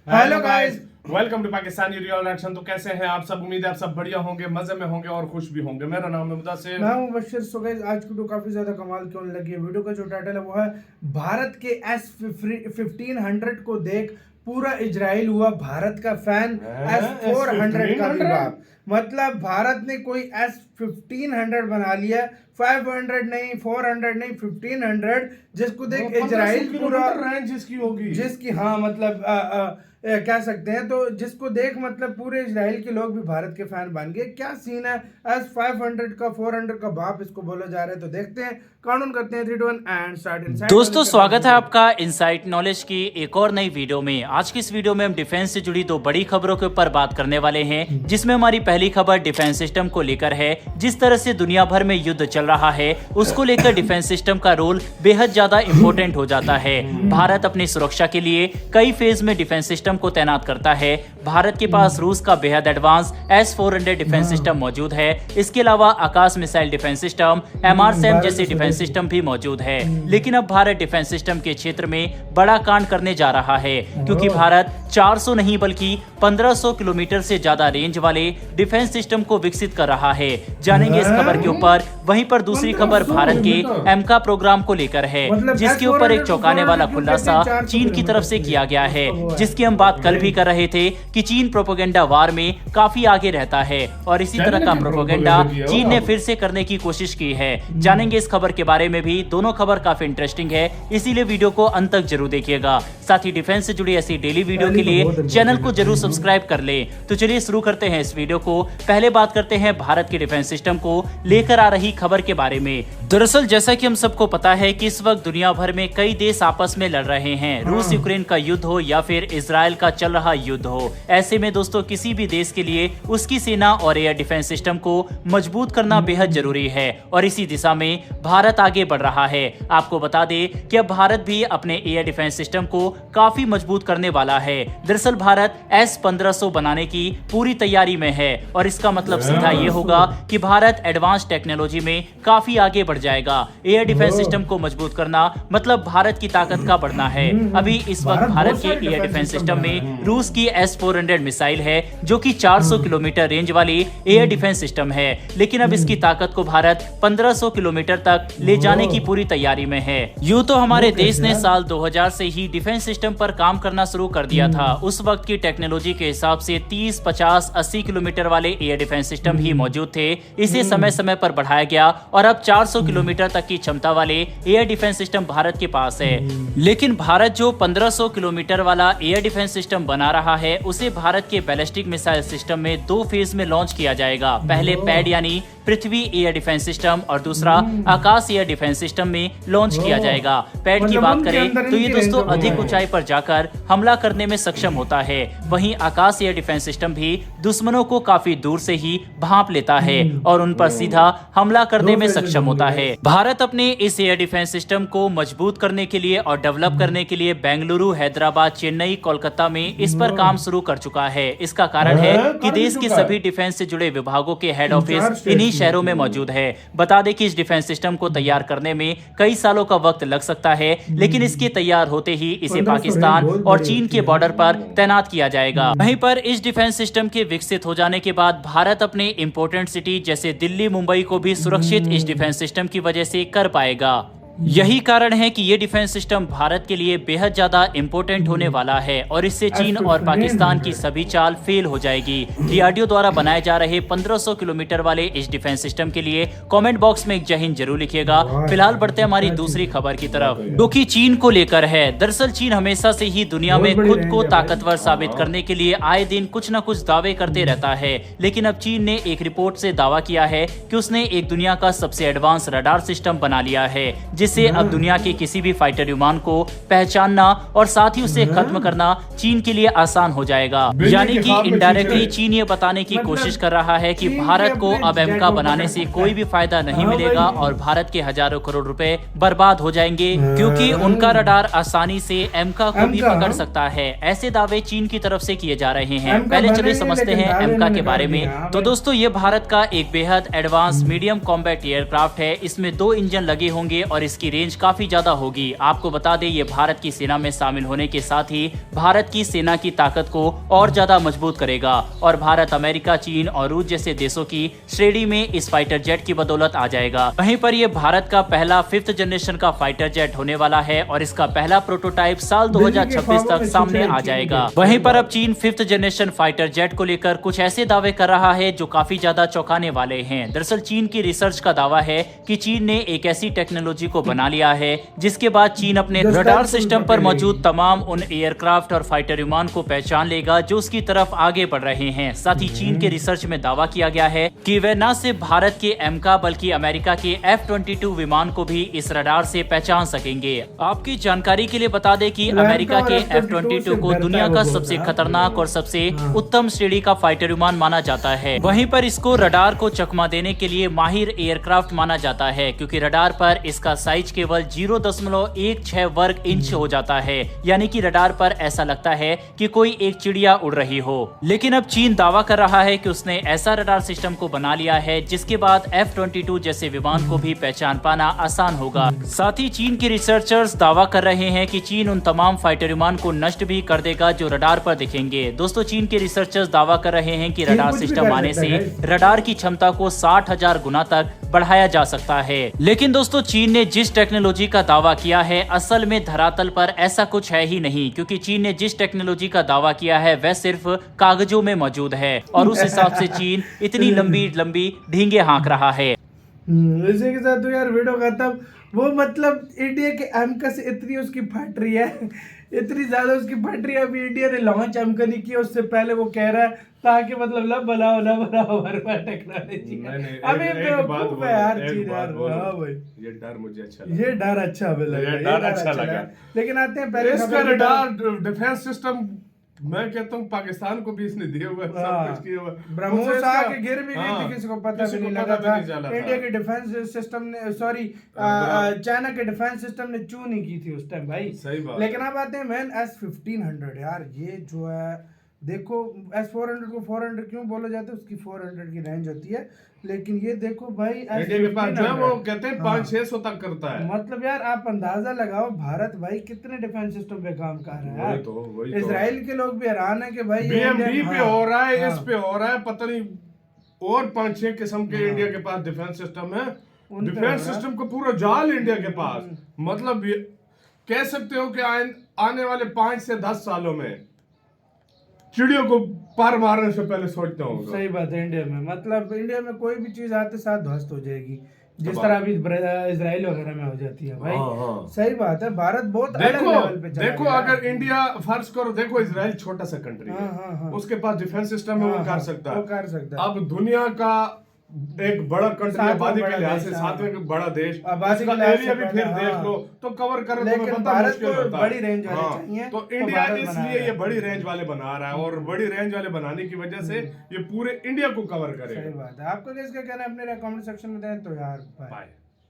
Hello guys, welcome to Pakistani real action. तो कैसे हैं आप सब? उम्मीद है आप सब बढ़िया होंगे, मजे में होंगे और खुश भी होंगे। मेरा नाम है मुदस्सिर। मैं हूं बशीर। सो गाइस, आज की वीडियो काफी ज्यादा कमाल की होने लगी है। वीडियो का जो टाइटल है वो है भारत के S1500 को देख पूरा इजराइल हुआ भारत का फैन। S400 का भी बाप, मतलब भारत ने कोई S1500 बना लिया, 500 नहीं, 400 नहीं, 1500, जिसको देख इजराइल पूरा रेंज जिसकी होगी, जिसकी हाँ मतलब कह सकते हैं। तो जिसको देख मतलब पूरे इजराइल के लोग भी भारत के फैन बन गए। क्या सीन है? S500 का 400 का बाप इसको बोला जा रहा है। तो देखते हैं, काउंट करते हैं 3 2 1 एंड स्टार्ट। इनसाइड दोस्तों, स्वागत है आपका इनसाइट नॉलेज की एक और नई वीडियो में। आज की इस वीडियो में हम डिफेंस से जुड़ी दो बड़ी खबरों के ऊपर बात करने वाले हैं, जिसमें हमारी पहली खबर डिफेंस सिस्टम को लेकर है। जिस तरह से दुनिया भर में युद्ध चल रहा है, उसको लेकर डिफेंस सिस्टम का रोल बेहद ज्यादा इंपॉर्टेंट हो जाता है। भारत अपनी सुरक्षा के लिए कई फेज में डिफेंस सिस्टम को तैनात करता है। भारत के पास रूस का बेहद एडवांस S400 डिफेंस सिस्टम मौजूद है। इसके अलावा आकाश मिसाइल डिफेंस सिस्टम, MRSAM जैसे डिफेंस सिस्टम भी मौजूद है। लेकिन अब भारत डिफेंस सिस्टम के क्षेत्र में बड़ा कांड करने जा रहा है, क्योंकि भारत 400 नहीं बल्कि 1500 किलोमीटर से ज्यादा रेंज वाले डिफेंस सिस्टम को विकसित कर रहा है। जानेंगे इस खबर के ऊपर। वहीं पर दूसरी खबर भारत के एमका प्रोग्राम को लेकर है, जिसके ऊपर एक चौंकाने वाला खुलासा चीन की तरफ से किया गया है, जिसकी हम बात कल भी कर रहे थे कि चीन प्रोपेगेंडा वार में काफी आगे रहता है और इसी तरह का प्रोपेगेंडा चीन ने फिर से करने की कोशिश की है। जानेंगे इस खबर के बारे में भी। दोनों खबर काफी इंटरेस्टिंग है, इसीलिए वीडियो को अंत तक जरूर देखिएगा। साथ ही डिफेंस से जुड़ी ऐसी डेली वीडियो के लिए चैनल को जरूर सब्सक्राइब कर ले। तो चलिए शुरू करते हैं इस वीडियो को। पहले बात करते हैं भारत के डिफेंस सिस्टम को लेकर आ रही खबर के बारे में। दरअसल जैसा कि हम सबको पता है कि इस वक्त दुनिया भर में कई देश आपस में लड़ रहे हैं। रूस यूक्रेन का युद्ध हो या फिर इजराइल का चल रहा युद्ध हो, ऐसे में दोस्तों किसी भी देश के लिए उसकी सेना और एयर डिफेंस सिस्टम को मजबूत करना बेहद जरूरी है और इसी दिशा में भारत आगे बढ़ रहा है। आपको बता दें कि अब भारत भी अपने एयर डिफेंस सिस्टम को काफी मजबूत करने वाला है। दरअसल भारत S1500 बनाने की पूरी तैयारी में है और इसका मतलब सीधा ये होगा कि भारत एडवांस टेक्नोलॉजी में काफी आगे बढ़ जाएगा। एयर डिफेंस सिस्टम को मजबूत करना मतलब भारत की ताकत का बढ़ना है। अभी इस वक्त भारत के एयर डिफेंस सिस्टम में रूस की S400 मिसाइल है, जो कि 400 किलोमीटर रेंज वाली एयर डिफेंस सिस्टम है। लेकिन अब इसकी ताकत को भारत 1500 किलोमीटर तक ले जाने की पूरी तैयारी में है। यूं तो हमारे देश ने साल 2000 से ही डिफेंस सिस्टम पर काम करना शुरू कर दिया था। उस वक्त की टेक्नोलॉजी के हिसाब से 30, 50, 80 किलोमीटर वाले एयर डिफेंस सिस्टम ही मौजूद थे। इसे समय समय पर बढ़ाया गया और अब 400 किलोमीटर तक की क्षमता वाले एयर डिफेंस सिस्टम भारत के पास है। लेकिन भारत जो 1500 किलोमीटर वाला एयर डिफेंस सिस्टम बना रहा है, उसे भारत के बैलिस्टिक मिसाइल सिस्टम में 2 फेज में लॉन्च किया जाएगा। पहले पैड यानी पृथ्वी एयर डिफेंस सिस्टम और दूसरा आकाश एयर डिफेंस सिस्टम में लॉन्च किया जाएगा। पैड की बात करें तो ये दोस्तों अधिक ऊंचाई पर जाकर हमला करने में सक्षम होता है। वहीं आकाश एयर डिफेंस सिस्टम भी दुश्मनों को काफी दूर से ही भांप लेता है और उन पर सीधा हमला करने में सक्षम होता है। भारत अपने इस एयर डिफेंस सिस्टम को मजबूत करने के लिए और डेवलप करने के लिए बेंगलुरु, हैदराबाद, चेन्नई, कोलकाता में इस पर काम शुरू कर चुका है। इसका कारण है कि देश के सभी डिफेंस से जुड़े विभागों के हेड ऑफिस इन्हीं शहरों में मौजूद है। बता दें कि इस डिफेंस सिस्टम को तैयार करने में कई सालों का वक्त लग सकता है, लेकिन इसके तैयार होते ही इसे पाकिस्तान और चीन के बॉर्डर पर तैनात किया जाएगा। वहीं पर इस डिफेंस सिस्टम के विकसित हो जाने के बाद भारत अपने इंपोर्टेंट सिटी जैसे दिल्ली, मुंबई को भी सुरक्षित इस डिफेंस सिस्टम की वजह से कर पाएगा। यही कारण है कि ये डिफेंस सिस्टम भारत के लिए बेहद ज्यादा इंपॉर्टेंट होने वाला है और इससे चीन और पाकिस्तान की सभी चाल फेल हो जाएगी। डीआरडीओ द्वारा बनाए जा रहे 1500 किलोमीटर वाले इस डिफेंस सिस्टम के लिए कमेंट बॉक्स में एक जय हिंद जरूर लिखिएगा। फिलहाल बढ़ते हैं हमारी दूसरी खबर की तरफ, जो कि चीन को लेकर है। दरअसल चीन हमेशा से ही दुनिया में खुद को ताकतवर साबित करने के लिए आए दिन कुछ न कुछ दावे करते रहता है। लेकिन अब चीन ने एक रिपोर्ट से दावा किया है कि उसने एक दुनिया का सबसे एडवांस रडार सिस्टम बना लिया है, जिससे अब दुनिया के किसी भी फाइटर विमान को पहचानना और साथ ही उसे खत्म करना चीन के लिए आसान हो जाएगा। यानी कि इनडायरेक्टली चीन ये बताने की कोशिश कर रहा है कि भारत को अब एमका बनाने से कोई भी फायदा नहीं मिलेगा और भारत के हजारों करोड़ रुपए बर्बाद हो जाएंगे, क्योंकि उनका रडार आसानी से एमका को भी पकड़ सकता है। ऐसे दावे चीन की तरफ से किए जा रहे हैं। पहले चलिए समझते हैं एमका के बारे में। तो दोस्तों, ये भारत का एक बेहद एडवांस मीडियम कॉम्बैट एयरक्राफ्ट है। इसमें 2 इंजन लगे होंगे और इसकी रेंज काफी ज्यादा होगी। आपको बता दें, ये भारत की सेना में शामिल होने के साथ ही भारत की सेना की ताकत को और ज्यादा मजबूत करेगा और भारत अमेरिका, चीन और रूस जैसे देशों की श्रेणी में इस फाइटर जेट की बदौलत आ जाएगा। वहीं पर यह भारत का पहला 5th जनरेशन का फाइटर जेट होने वाला है और इसका पहला प्रोटोटाइप साल 2026 तक सामने आ जाएगा। वहीं पर अब चीन 5th जनरेशन फाइटर जेट को लेकर कुछ ऐसे दावे कर रहा है जो काफी ज्यादा चौंकाने वाले हैं। दरअसल चीन की रिसर्च का दावा है कि चीन ने एक ऐसी टेक्नोलॉजी को बना लिया है जिसके बाद चीन अपने रडार सिस्टम पर मौजूद तमाम उन एयरक्राफ्ट और फाइटर विमान को पहचान लेगा जो उसकी तरफ आगे बढ़ रहे हैं। साथ ही चीन के रिसर्च में दावा किया गया है कि वह न सिर्फ भारत के एमका बल्कि अमेरिका के F-22 विमान को भी इस रडार से पहचान सकेंगे। आपकी जानकारी के लिए बता दें कि अमेरिका के F-22 को दुनिया का सबसे खतरनाक और सबसे उत्तम श्रेणी का फाइटर विमान माना जाता है। वहीं पर इसको रडार को चकमा देने के लिए माहिर एयरक्राफ्ट माना जाता है क्योंकि रडार पर इसका साइज केवल 0.16 वर्ग इंच हो जाता है, यानी कि रडार पर ऐसा लगता है कि कोई एक चिड़िया उड़ रही हो। लेकिन अब चीन दावा कर रहा है कि उसने ऐसा रडार सिस्टम को बना लिया है जिसके बाद F-22 जैसे विमान को भी पहचान पाना आसान होगा। साथ ही चीन के रिसर्चर्स दावा कर रहे हैं कि चीन उन तमाम फाइटर विमान को नष्ट भी कर देगा जो रडार पर दिखेंगे। दोस्तों, चीन के रिसर्चर्स दावा कर रहे हैं कि रडार सिस्टम आने से रडार की क्षमता को 60,000 गुना तक बढ़ाया जा सकता है। लेकिन दोस्तों, चीन ने जिस टेक्नोलॉजी का दावा किया है असल में धरातल पर ऐसा कुछ है ही नहीं, क्योंकि चीन ने जिस टेक्नोलॉजी का दावा किया है वह सिर्फ कागजों में मौजूद है और उस हिसाब से चीन इतनी लंबी लंबी ढींगे हाँक रहा है। इसी के साथ तो यार वीडियो खत्म। वो मतलब इंडिया के एमका से इतनी उसकी फट रही है, इतनी ज्यादा उसकी फट रही है। अभी इंडिया ने लॉन्च एमका नहीं किया, उससे पहले वो कह रहा है ताकि मतलब लब बनाओ हमारे टेक्नोलॉजी। अभी बेवकूफ है यार चीज यार। हाँ भाई, ये डर मुझे अच्छा ये डर अच्छा लगा। लेकिन आते हैं पहले इसका रडार डिफेंस सिस्टम मैं कहता हूँ पाकिस्तान को भी इसने दिए हुए सब कुछ किया हुआ। ब्रह्मोस आके गिर भी गई थी, किसी को पता भी नहीं लगा था। इंडिया के डिफेंस सिस्टम ने सॉरी चाइना के डिफेंस सिस्टम ने चू नहीं की थी उस टाइम भाई। सही बात। लेकिन अब आते हैं मैन S-1500 यार। ये जो है देखो, S-400 को 400 क्यों बोला जाता है, उसकी 400 की रेंज होती है। लेकिन ये देखो भाई इंडिया के पास जो है वो कहते हैं 500-600 तक करता है। मतलब यार आप अंदाजा लगाओ भारत भाई कितने डिफेंस सिस्टम पे काम कर रहा है। वही तो। इजराइल के लोग भी हैरान है कि भाई BMP पे हो रहा है, इस पे हो रहा है, पता नहीं और 5-6 किस्म के इंडिया के पास डिफेंस सिस्टम है। डिफेंस सिस्टम का पूरा जाल इंडिया के पास। मतलब कह सकते हो कि आने वाले 5 से 10 सालों में चिड़ियों को पार मारने से पहले सोचना होगा। सही बात है। इंडिया में मतलब इंडिया में कोई भी चीज आते साथ ध्वस्त हो जाएगी, जिस तरह अभी इजराइल वगैरह में हो जाती है भाई। सही बात है। भारत बहुत अलग लेवल पे चला देखो अगर इंडिया फर्ज करो, देखो इजराइल छोटा सा कंट्री है, उसके पास डिफेंस सिस्टम है, वो कर सकता है। अब दुनिया का एक बड़ा कंट्री आबादी के लिहाज से 7वें बड़ा देश, आबादी का एरिया भी फिर देख लो तो कवर करना तो पता मुश्किल होता है। बड़ी रेंज वाले चाहिए तो इंडिया इसलिए ये बड़ी रेंज वाले बना रहा है और बड़ी रेंज वाले बनाने की वजह से ये पूरे इंडिया को कवर करेगा। सही बात है। आपका किसका कहना है अपने कमेंट सेक्शन में दें तो यार बाय।